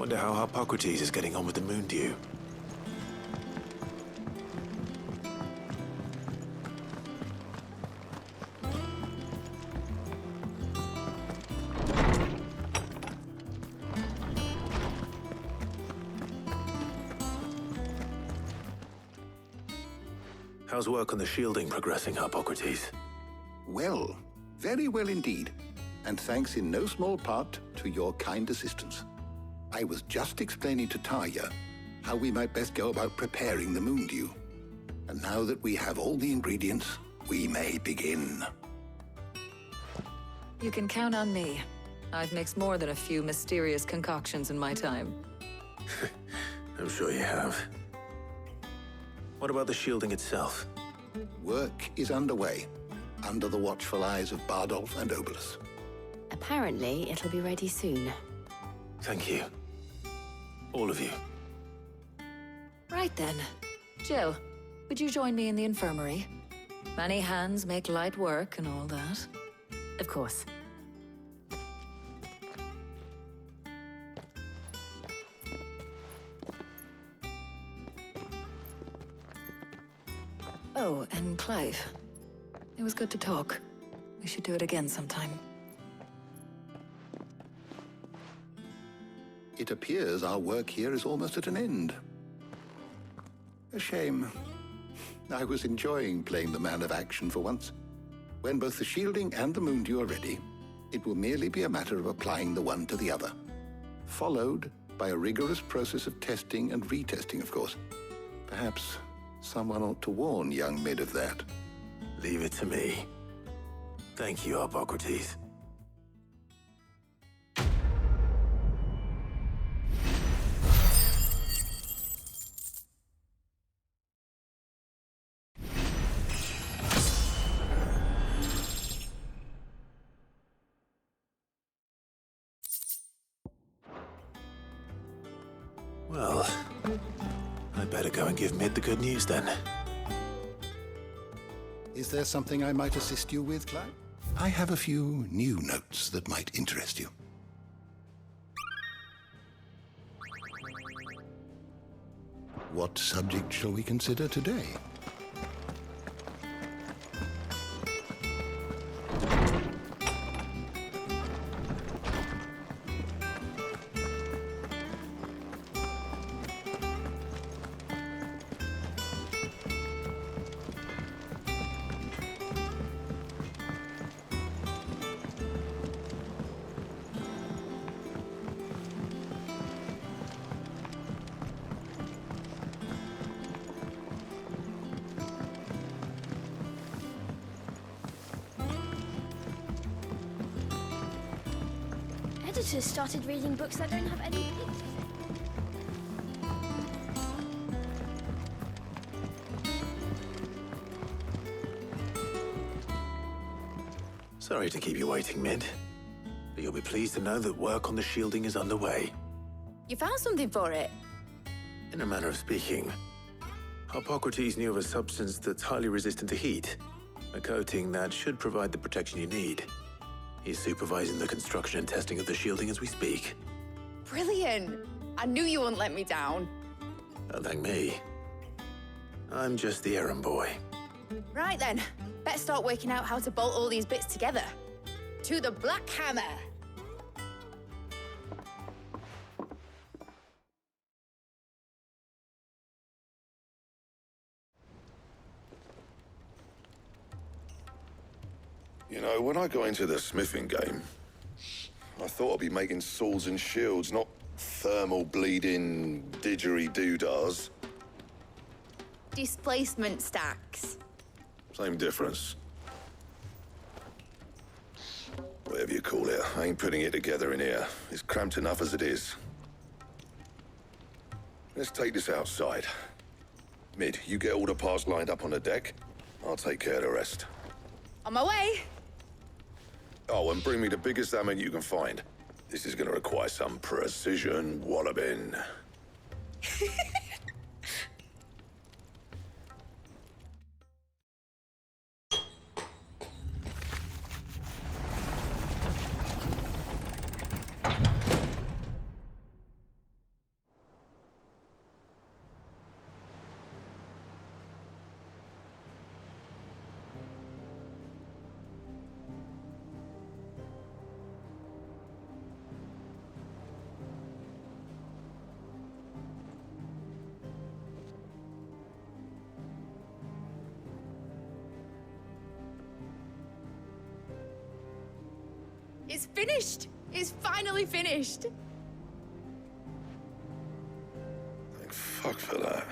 Wonder how Hippocrates is getting on with the moon dew. How's work on the shielding progressing, Hippocrates? Well, very well indeed. And thanks in no small part to your kind assistance. I was just explaining to Tarja how we might best go about preparing the moon dew. And now that we have all the ingredients, we may begin. You can count on me. I've mixed more than a few mysterious concoctions in my time. I'm sure you have. What about the shielding itself? Work is underway, under the watchful eyes of Bardolph and Obolus. Apparently, it'll be ready soon. Thank you. All of you. Right then. Jill, would you join me in the infirmary? Many hands make light work and all that. Of course. Oh, and Clive. It was good to talk. We should do it again sometime. It appears our work here is almost at an end. A shame. I was enjoying playing the man of action for once. When both the shielding and the moon dew are ready, it will merely be a matter of applying the one to the other. Followed by a rigorous process of testing and retesting, of course. Perhaps someone ought to warn young Mid of that. Leave it to me. Thank you, Hippocrates. Well, I'd better go and give Mid the good news then. Is there something I might assist you with, Clive? I have a few new notes that might interest you. What subject shall we consider today? Editors started reading books that don't have any pictures in. Sorry to keep you waiting, Mid. But you'll be pleased to know that work on the shielding is underway. You found something for it? In a manner of speaking, Hippocrates knew of a substance that's highly resistant to heat. A coating that should provide the protection you need. He's supervising the construction and testing of the shielding as we speak. Brilliant! I knew you wouldn't let me down. Don't thank me. I'm just the errand boy. Right then, better start working out how to bolt all these bits together. To the Black Hammer! You know, when I got into the smithing game, I thought I'd be making swords and shields, not thermal bleeding didgeridoo-dahs. Displacement stacks. Same difference. Whatever you call it, I ain't putting it together in here. It's cramped enough as it is. Let's take this outside. Mid, you get all the parts lined up on the deck. I'll take care of the rest. On my way! Oh, and bring me the biggest hammer you can find. This is gonna require some precision walloping. It's finished! It's finally finished! Thank fuck for that.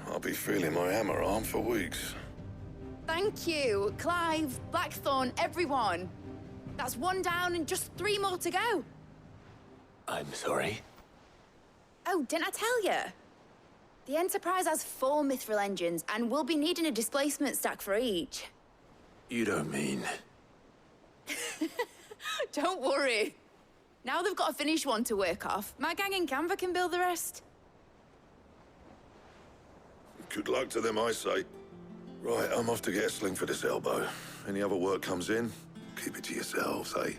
I'll be feeling my hammer arm for weeks. Thank you, Clive, Blackthorn, everyone. That's one down and just 3 more to go. I'm sorry. Oh, didn't I tell you? The Enterprise has 4 mithril engines, and we'll be needing a displacement stack for each. You don't mean... Don't worry. Now they've got a finished one to work off, my gang in Canva can build the rest. Good luck to them, I say. Right, I'm off to get a sling for this elbow. Any other work comes in, keep it to yourselves, eh?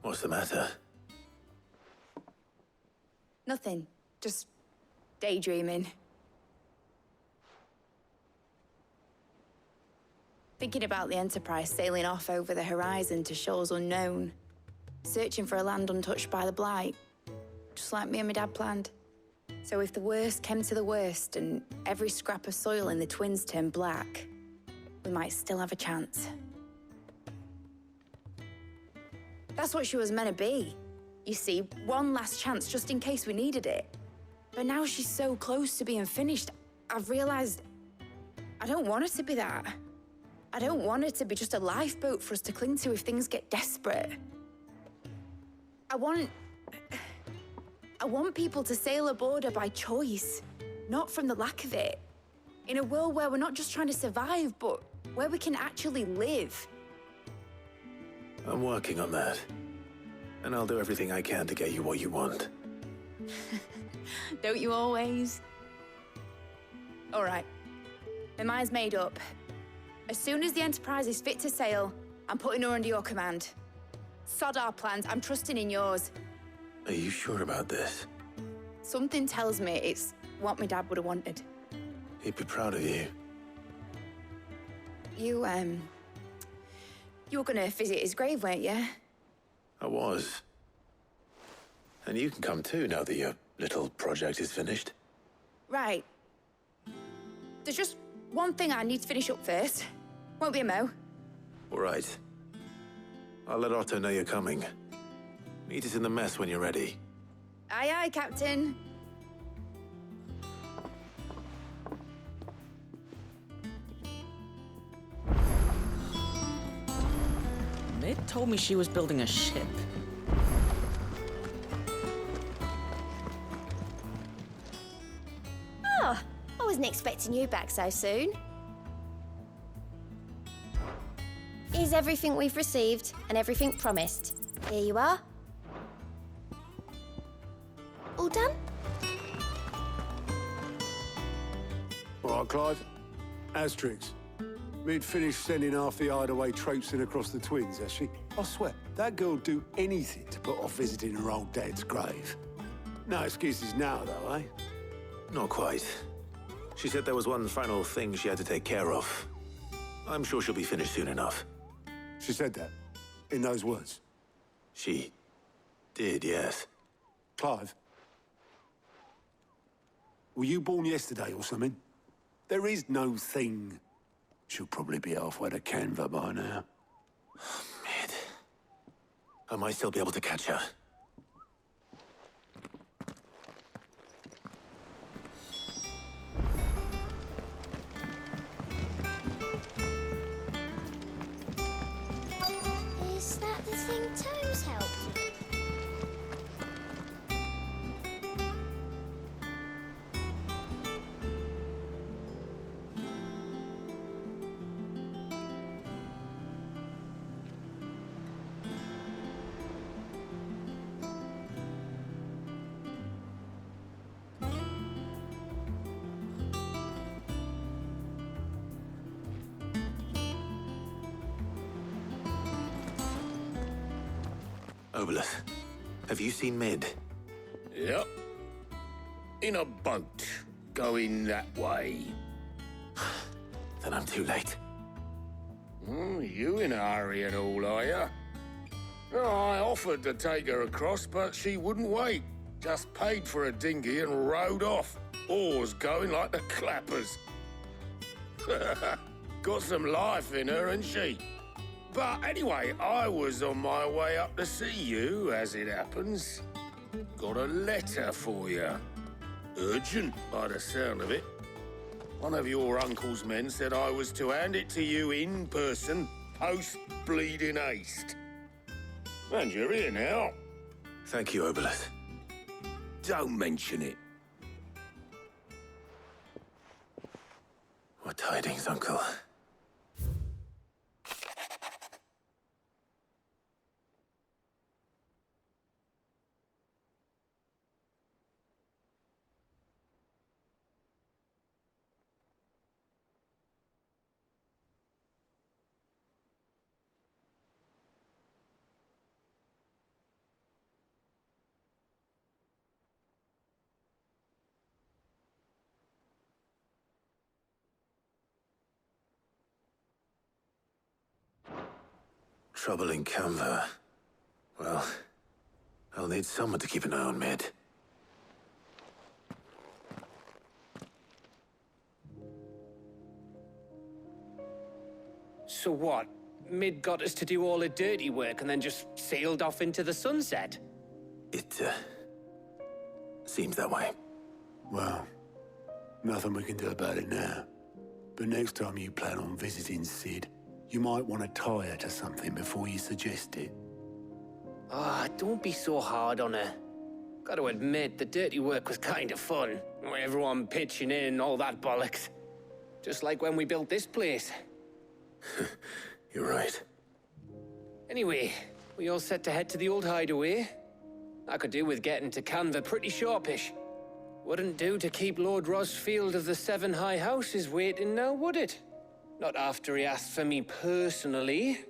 What's the matter? Nothing. Just daydreaming. Thinking about the Enterprise sailing off over the horizon to shores unknown. Searching for a land untouched by the Blight. Just like me and my dad planned. So if the worst came to the worst and every scrap of soil in the Twins turned black, we might still have a chance. That's what she was meant to be. You see, one last chance just in case we needed it. But now she's so close to being finished, I've realized I don't want her to be that. I don't want her to be just a lifeboat for us to cling to if things get desperate. I want people to sail aboard her by choice, not from the lack of it. In a world where we're not just trying to survive, but where we can actually live. I'm working on that. And I'll do everything I can to get you what you want. Don't you always? All right. My mind's made up. As soon as the Enterprise is fit to sail, I'm putting her under your command. Sod our plans, I'm trusting in yours. Are you sure about this? Something tells me it's what my dad would have wanted. He'd be proud of you. You were gonna visit his grave, weren't you? I was. And you can come too now that your little project is finished. Right. There's just one thing I need to finish up first. Won't be a mo. All right. I'll let Otto know you're coming. Meet us in the mess when you're ready. Aye, aye, Captain. Mid told me she was building a ship. Oh, I wasn't expecting you back so soon. Here's everything we've received and everything promised. Here you are. All done? All right, Clive. Asterix. We'd finished sending half the hideaway traipsing across the Twins, has she? I swear, that girl'd do anything to put off visiting her old dad's grave. No excuses now, though, eh? Not quite. She said there was one final thing she had to take care of. I'm sure she'll be finished soon enough. She said that, in those words. She did, yes. Clive, were you born yesterday or something? There is no thing. She'll probably be halfway to Canva by now. Mid. I might still be able to catch her. Is that the thing Toes helped with? Obolus, have you seen Mid? Yep. In a boat, going that way. Then I'm too late. You in a hurry at all, are you? Oh, I offered to take her across, but she wouldn't wait. Just paid for a dinghy and rowed off. Oars going like the clappers. Got some life in her, ain't she? But anyway, I was on my way up to see you, as it happens. Got a letter for you. Urgent, by the sound of it. One of your uncle's men said I was to hand it to you in person, post-bleeding haste. And you're here now. Thank you, Obolus. Don't mention it. What tidings, Uncle? Trouble in Canva. Well, I'll need someone to keep an eye on Mid. So what? Mid got us to do all the dirty work and then just sailed off into the sunset? It, seems that way. Well, nothing we can do about it now. But next time you plan on visiting Sid, you might want to tie her to something before you suggest it. Ah, don't be so hard on her. Gotta admit, the dirty work was kind of fun. Everyone pitching in, all that bollocks. Just like when we built this place. You're right. Anyway, we all set to head to the old hideaway. I could do with getting to Canva pretty sharpish. Wouldn't do to keep Lord Rosfield of the Seven High Houses waiting now, would it? Not after he asked for me personally.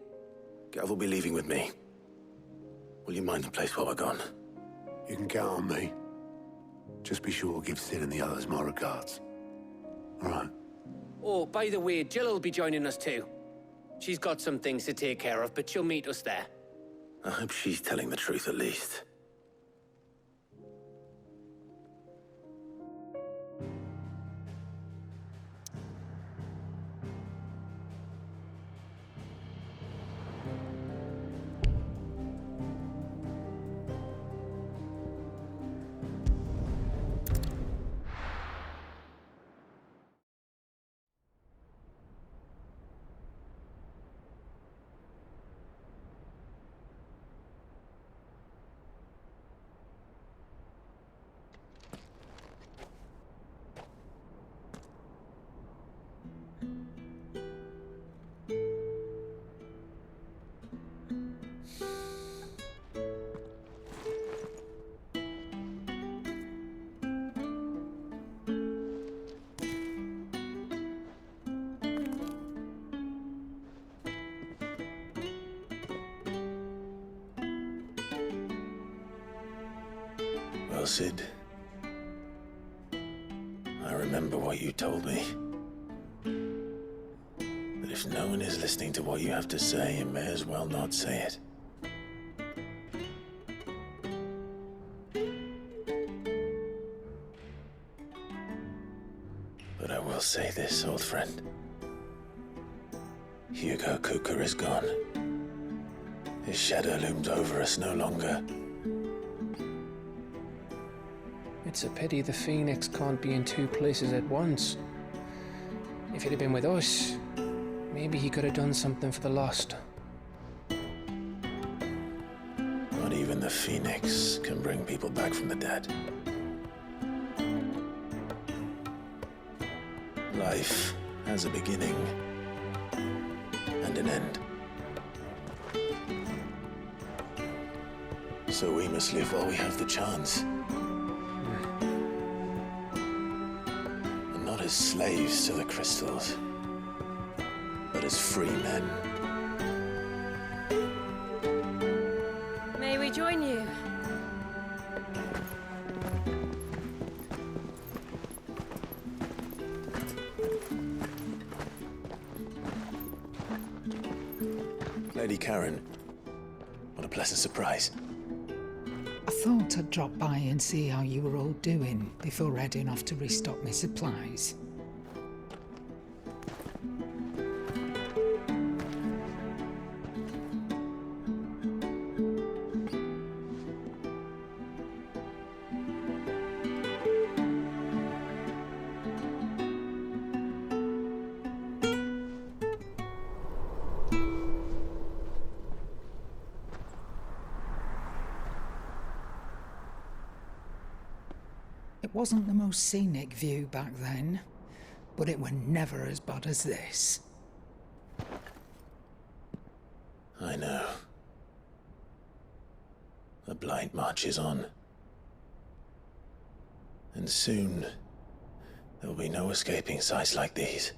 Gav will be leaving with me. Will you mind the place while we're gone? You can count on me. Just be sure to give Sid and the others my regards. All right. Oh, by the way, Jill will be joining us too. She's got some things to take care of, but she'll meet us there. I hope she's telling the truth at least. Well, Sid, I remember what you told me. That if no one is listening to what you have to say, you may as well not say it. But I will say this, old friend. Hugo Cooker is gone. His shadow looms over us no longer. It's a pity the Phoenix can't be in two places at once. If he'd have been with us, maybe he could have done something for the Lost. Not even the Phoenix can bring people back from the dead. Life has a beginning and an end. So we must live while we have the chance. And not as slaves to the crystals, but as free men. May we join you? Lady Karen, what a pleasant surprise. I thought I'd drop by and see how you were all doing before heading off to restock my supplies. It wasn't the most scenic view back then, but it were never as bad as this. I know. The Blight marches on. And soon, there'll be no escaping sights like these.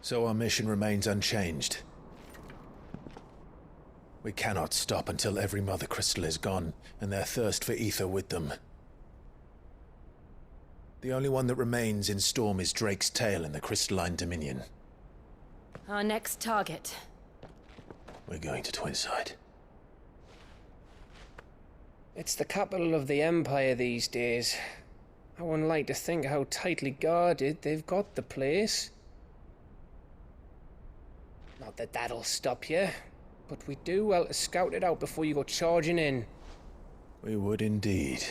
So our mission remains unchanged. We cannot stop until every Mother Crystal is gone, and their thirst for ether with them. The only one that remains in Storm is Drake's tail in the Crystalline Dominion. Our next target. We're going to Twinside. It's the capital of the Empire these days. I wouldn't like to think how tightly guarded they've got the place. Not that that'll stop you, but we do well to scout it out before you go charging in. We would indeed.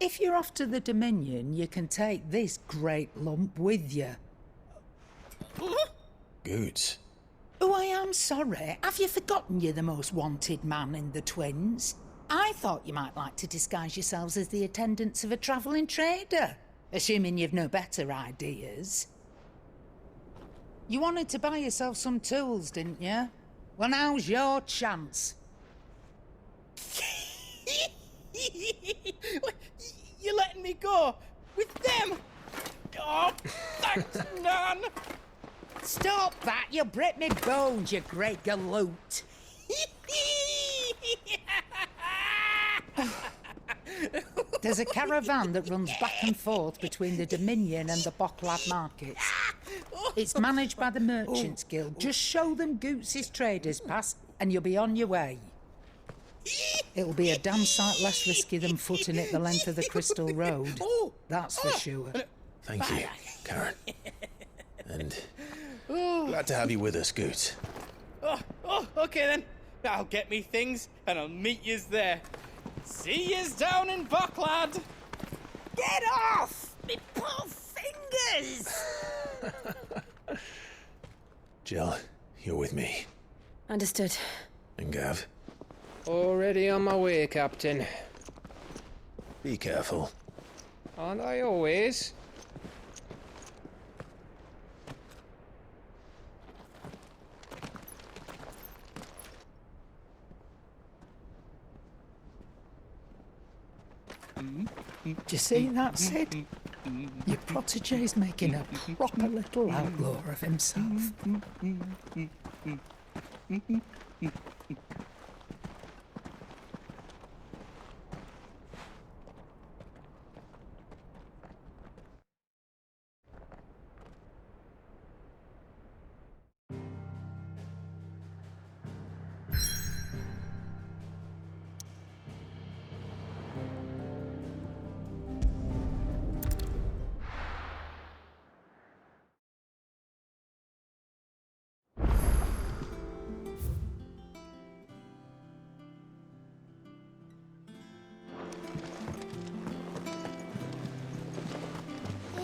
If you're off to the Dominion, you can take this great lump with you. Goods. Oh, I am sorry. Have you forgotten you're the most wanted man in the Twins? I thought you might like to disguise yourselves as the attendants of a travelling trader, assuming you've no better ideas. You wanted to buy yourself some tools, didn't you? Well, now's your chance. You're letting me go with them? Oh, thanks, Nan. Stop that! You'll break me bones, you great galoot. There's a caravan that runs back and forth between the Dominion and the Bocklad markets. It's managed by the Merchants Guild. Just show them Goots' traders pass and you'll be on your way. It'll be a damn sight less risky than footing it the length of the Crystal Road. That's for sure. Thank you, Karen. And glad to have you with us, Goots. Okay then. I'll get me things and I'll meet yous there. See yous down in Bocklad. Get off! Me poor fingers! Jill, you're with me. Understood. And Gav? Already on my way, Captain. Be careful. Aren't I always? Do you see that, Sid? Your protege's making a proper little outlaw of himself.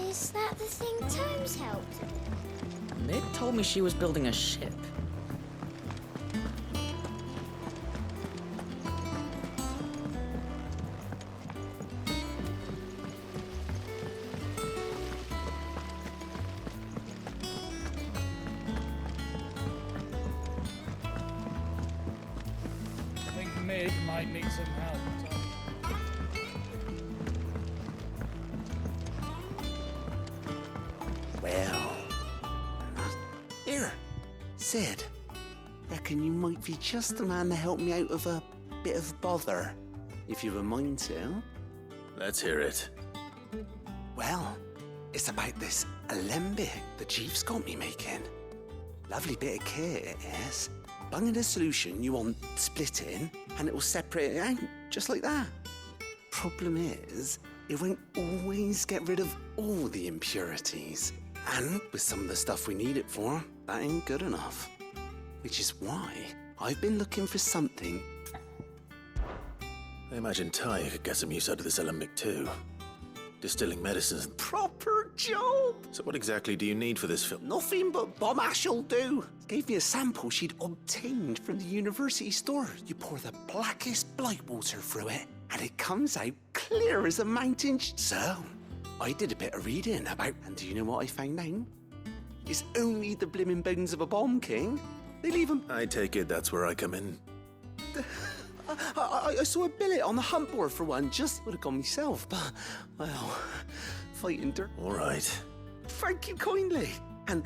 Is that the thing Tomes helped her do? Mid told me she was building a ship. I think Mid might need some help. Well, here, Sid. Reckon you might be just the man to help me out of a bit of bother, if you've a mind to. Let's hear it. Well, it's about this alembic the chief's got me making. Lovely bit of kit, it is. Bung in a solution you want splitting, and it will separate it out, just like that. Problem is, it won't always get rid of all the impurities. And with some of the stuff we need it for, that ain't good enough. Which is why I've been looking for something. I imagine Ty could get some use out of this alembic too. Distilling medicines. Proper job! So what exactly do you need for this film? Nothing but bomb ash'll do. Gave me a sample she'd obtained from the university store. You pour the blackest blight water through it, and it comes out clear as a mountain. So, I did a bit of reading about, and do you know what I found out? It's only the blimmin' bones of a bomb king. They leave them. I take it that's where I come in. I saw a billet on the hunt board for one, just would have gone myself, but, well, fighting dirt. All right. Thank you kindly. And